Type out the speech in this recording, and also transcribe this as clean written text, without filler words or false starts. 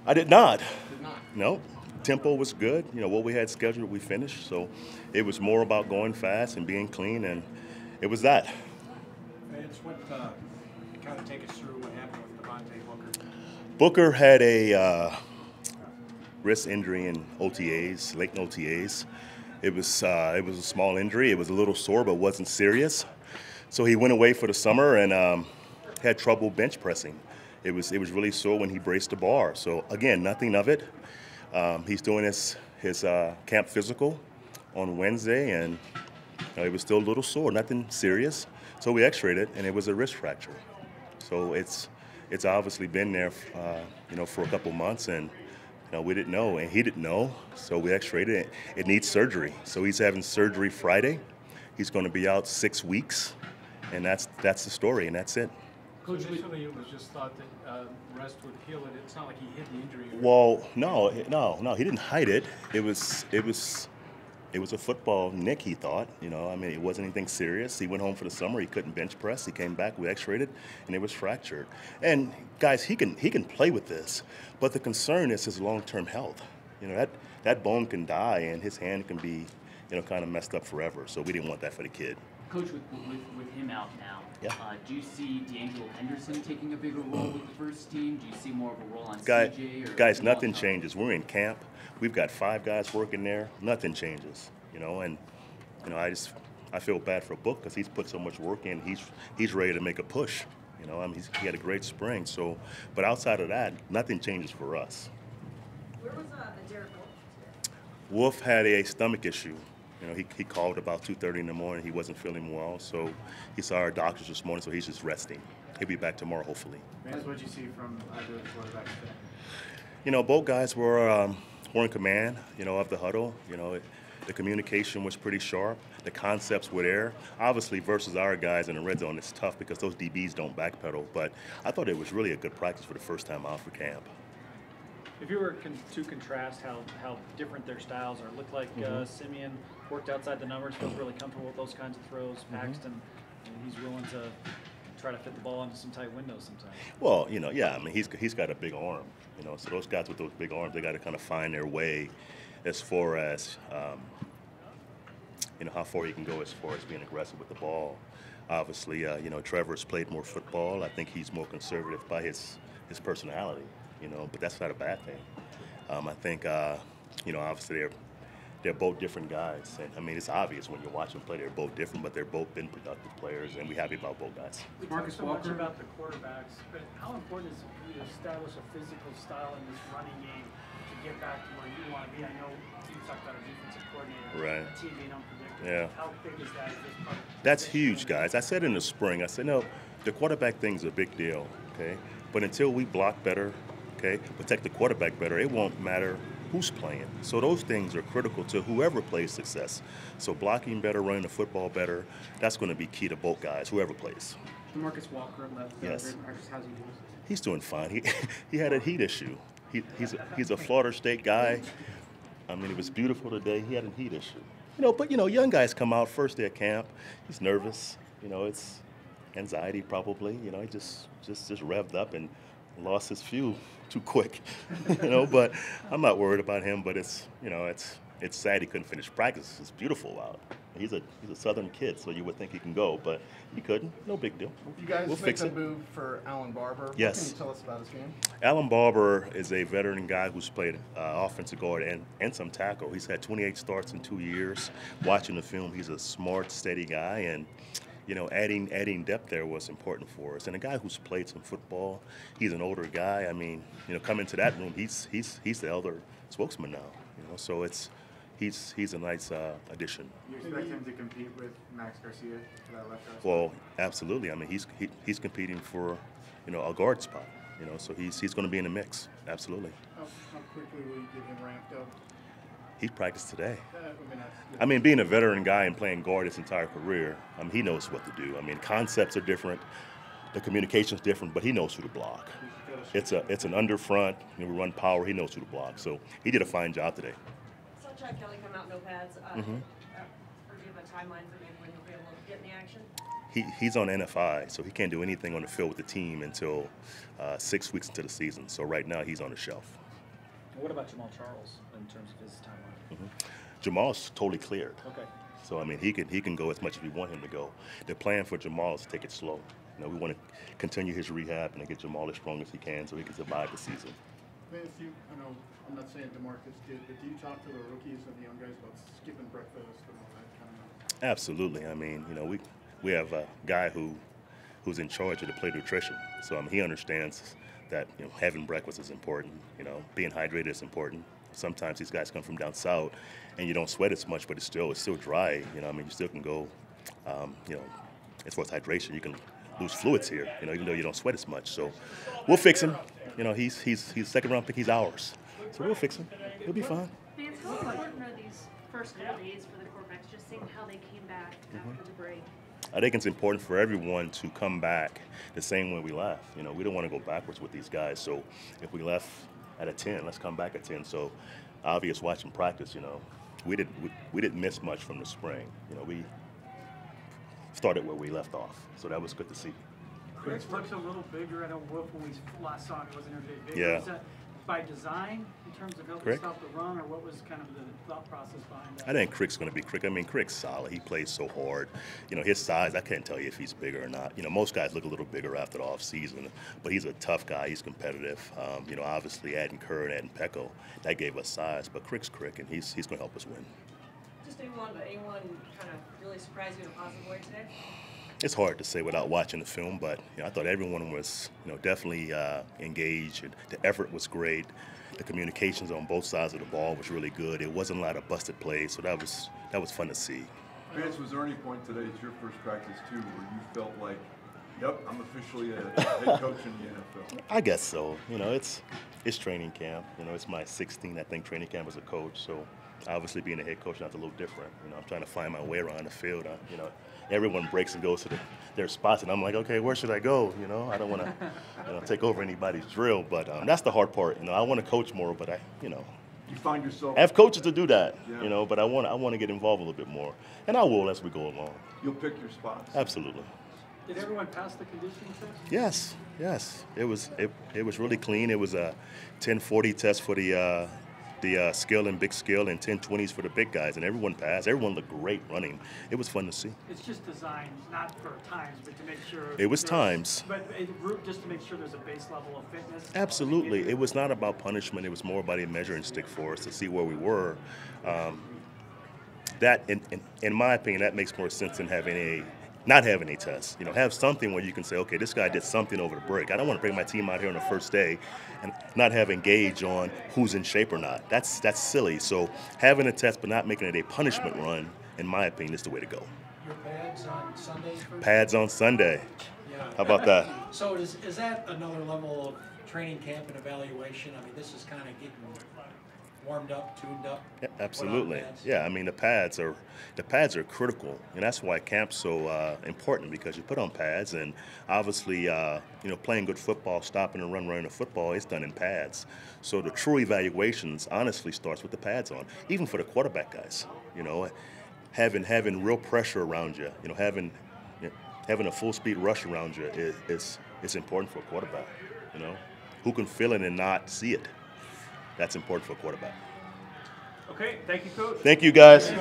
I did not. Did not. No. Tempo was good. You know, what we had scheduled, we finished. So it was more about going fast and being clean, and it was that. Vance, what kind of take us through what happened with Devontae Booker? Booker had a wrist injury in OTAs, late in OTAs. It was a small injury. It was a little sore, but wasn't serious. So he went away for the summer and had trouble bench pressing. It was really sore when he braced the bar. So again, nothing of it. He's doing his camp physical on Wednesday, and it was still a little sore, nothing serious. So we X-rayed it, and it was a wrist fracture. So it's obviously been there, for a couple months, and we didn't know, and he didn't know. So we X-rayed it. It needs surgery. So he's having surgery Friday. He's going to be out 6 weeks, and that's the story, and that's it. Coach, initially it was just thought that rest would heal it. It's not like he hid the injury. Well, no, he didn't hide it. It was a football nick, he thought. It wasn't anything serious. He went home for the summer. He couldn't bench press. He came back, we X-rayed it, and it was fractured. And guys, he can play with this, but the concern is his long-term health. That bone can die, and his hand can be, kind of messed up forever. So we didn't want that for the kid. Coach, with him out now, Yeah. Do you see D'Angelo Henderson taking a bigger role with the first team? Do you see more of a role on Guy, CJ? guys, nothing changes. We're in camp. We've got 5 guys working there. Nothing changes. And I feel bad for Book because he's put so much work in. He's ready to make a push. He had a great spring. So, but outside of that, nothing changes for us. Where was the Derek Wolf today? Wolf had a stomach issue. He called about 2:30 in the morning. He wasn't feeling well, so he saw our doctors this morning. So he's just resting. He'll be back tomorrow, hopefully. Vance, what did you see from either of the quarterbacks today? Both guys were in command. Of the huddle. The communication was pretty sharp. The concepts were there. Obviously, versus our guys in the red zone, it's tough because those DBs don't backpedal. But I thought it was really a good practice for the first time out for camp. If you were to contrast how different their styles are, looked like Simeon worked outside the numbers, feels really comfortable with those kinds of throws. Paxton, he's willing to try to fit the ball into some tight windows sometimes. Well, yeah, he's got a big arm, so those guys with those big arms, they got to kind of find their way as far as, how far you can go as far as being aggressive with the ball. Obviously, Trevor's played more football. I think he's more conservative by his personality, but that's not a bad thing. I think, obviously they're both different guys. And, it's obvious when you watch them play, they're both different, but they're both been productive players, and we're happy about both guys. We Marcus talked so much Walker. about the quarterbacks, but how important is it for you to establish a physical style in this running game to get back to where you want to be? I know you talked about a defensive coordinator, Right. a team being unpredictable. Yeah. How big is that? Is this part of That's huge, guys. I said in the spring, I said, no, the quarterback thing's a big deal, okay? But until we block better, okay, protect the quarterback better, it won't matter who's playing. So those things are critical to whoever plays success. So blocking better, running the football better, that's going to be key to both guys, whoever plays. Marcus Walker left Yes. during practice. How's he doing? He's doing fine. He had a heat issue. He's a Florida State guy. It was beautiful today. He had a heat issue. But young guys come out first day of camp. He's nervous. It's anxiety probably. He just revved up and lost his fuel too quick. But I'm not worried about him. But it's sad he couldn't finish practice. It's beautiful out. He's a Southern kid, so you would think he can go, but he couldn't. No big deal. You guys We'll make fix a it. move for Alan Barber. Yes. What can you tell us about his game? Alan Barber is a veteran guy who's played offensive guard and some tackle. He's had 28 starts in 2 years. Watching the film, he's a smart, steady guy, and adding depth there was important for us. And a guy who's played some football, he's an older guy. Coming to that room, he's the elder spokesman now. So he's a nice addition. You expect him to compete with Max Garcia for that left guard? Well, absolutely. He's competing for a guard spot. So he's going to be in the mix. Absolutely. How quickly will you get him ramped up? He practiced today. That's Being a veteran guy and playing guard his entire career, he knows what to do. Concepts are different, the communication's different, but he knows who to block. It's an under front. We run power. He knows who to block. So he did a fine job today. Saw Chad Kelly come out, no pads. Or do you have a timeline for when he'll be able to get in the action? He's on NFI, so he can't do anything on the field with the team until 6 weeks into the season. So right now he's on the shelf. What about Jamal Charles in terms of his timeline? Jamal's totally cleared. Okay. So I mean, he can go as much as we want him to go. The plan for Jamal is to take it slow. You know, we want to continue his rehab and get Jamal as strong as he can so he can survive the season. Vance, I know, I'm not saying DeMarcus did, but do you talk to the rookies and the young guys about skipping breakfast and all that kind of? Absolutely. I mean, you know, we have a guy who's in charge of the play nutrition. So he understands that, you know, having breakfast is important. You know, being hydrated is important. Sometimes these guys come from down south, and you don't sweat as much, but it's still dry. You know, I mean, you still can go. You know, as far as hydration, you can lose fluids here. You know, even though you don't sweat as much. So we'll fix him. You know, he's second round pick. He's ours. So we'll fix him. He'll be fine. Vance, how important are these first couple days for the quarterbacks, just seeing how they came back after the break? I think it's important for everyone to come back the same way we left. You know, we don't want to go backwards with these guys. So if we left at a 10, let's come back at 10. So obvious watching practice, you know, we didn't miss much from the spring. You know, we started where we left off. So that was good to see. Chris looks a little bigger. I know Wolf, when we last saw him, he wasn't very big. Yeah. Was that by design in terms of helping Crick? stop the run, or what was kind of the thought process behind that? I think Crick's going to be Crick. I mean, Crick's solid. He plays so hard. You know, his size, I can't tell you if he's bigger or not. You know, most guys look a little bigger after the offseason, but he's a tough guy. He's competitive. You know, obviously adding Kerr and adding Pecco, that gave us size, but Crick's Crick, and he's going to help us win. Just anyone kind of really surprised you in a positive way today? It's hard to say without watching the film, but you know, I thought everyone was, you know, definitely engaged. And the effort was great. The communications on both sides of the ball was really good. It wasn't a lot of busted plays, so that was fun to see. Vance, was there any point today, it's your first practice too, where you felt like, yep, I'm officially a head coach in the NFL? I guess so. You know, it's training camp. You know, it's my 16th, I think, training camp as a coach. So obviously being a head coach, that's a little different. You know, I'm trying to find my way around the field. You know, everyone breaks and goes to their spots, and I'm like, okay, where should I go? You know, I don't want to take over anybody's drill, but that's the hard part. You know, I want to coach more, but You find yourself. I have coaches to do that. Yeah. You know, but I want to get involved a little bit more, and I will as we go along. You'll pick your spots. Absolutely. Did everyone pass the conditioning test? Yes. It was really clean. It was a 10-40 test for the skill and big skill, and 10-20s for the big guys, and everyone passed. Everyone looked great running. It was fun to see. It's just designed not for times, but to make sure. It was times. But just to make sure there's a base level of fitness. Absolutely. It was not about punishment. It was more about a measuring stick for us to see where we were. That, in my opinion, that makes more sense than not having a test. You know, have something where you can say, okay, this guy did something over the break. I don't want to bring my team out here on the first day and not have a gauge on who's in shape or not. That's silly. So having a test but not making it a punishment run, in my opinion, is the way to go. Your pads on Sunday? Pads on Sunday. Yeah. How about that? So is that another level of training camp and evaluation? I mean, this is kind of getting warmed up, tuned up. Yeah, absolutely. Put on pads. Yeah, I mean the pads are critical, and that's why camp's so important, because you put on pads, and obviously playing good football, stopping and running a football is done in pads. So the true evaluations honestly starts with the pads on, even for the quarterback guys. You know, having real pressure around you, you know, having a full speed rush around you is important for a quarterback. You know, who can feel it and not see it. That's important for a quarterback. Okay, thank you, Coach. Thank you, guys.